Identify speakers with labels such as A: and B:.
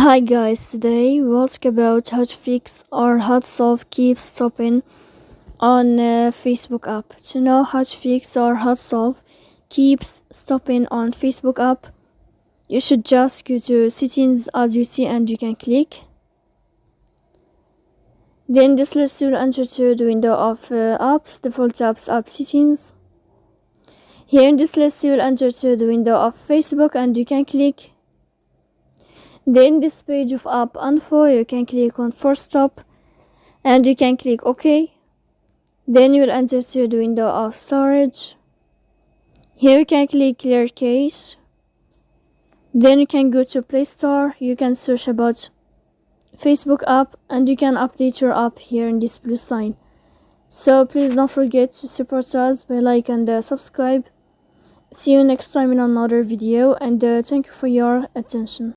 A: Hi guys, today we'll talk about how to fix or how to solve keep stopping on Facebook app. To know how to fix or how to solve keeps stopping on Facebook app, you should just go to settings as you see and you can click. Then this list will enter to the window of apps, default apps, app settings. Here in this list you will enter to the window of Facebook and you can click. Then this page of app info, you can click on force stop and you can click OK. Then you will enter to the window of storage. Here you can click clear cache. Then you can go to Play Store. You can search about Facebook app and you can update your app here in this blue sign. So please don't forget to support us by like and subscribe. See you next time in another video and thank you for your attention.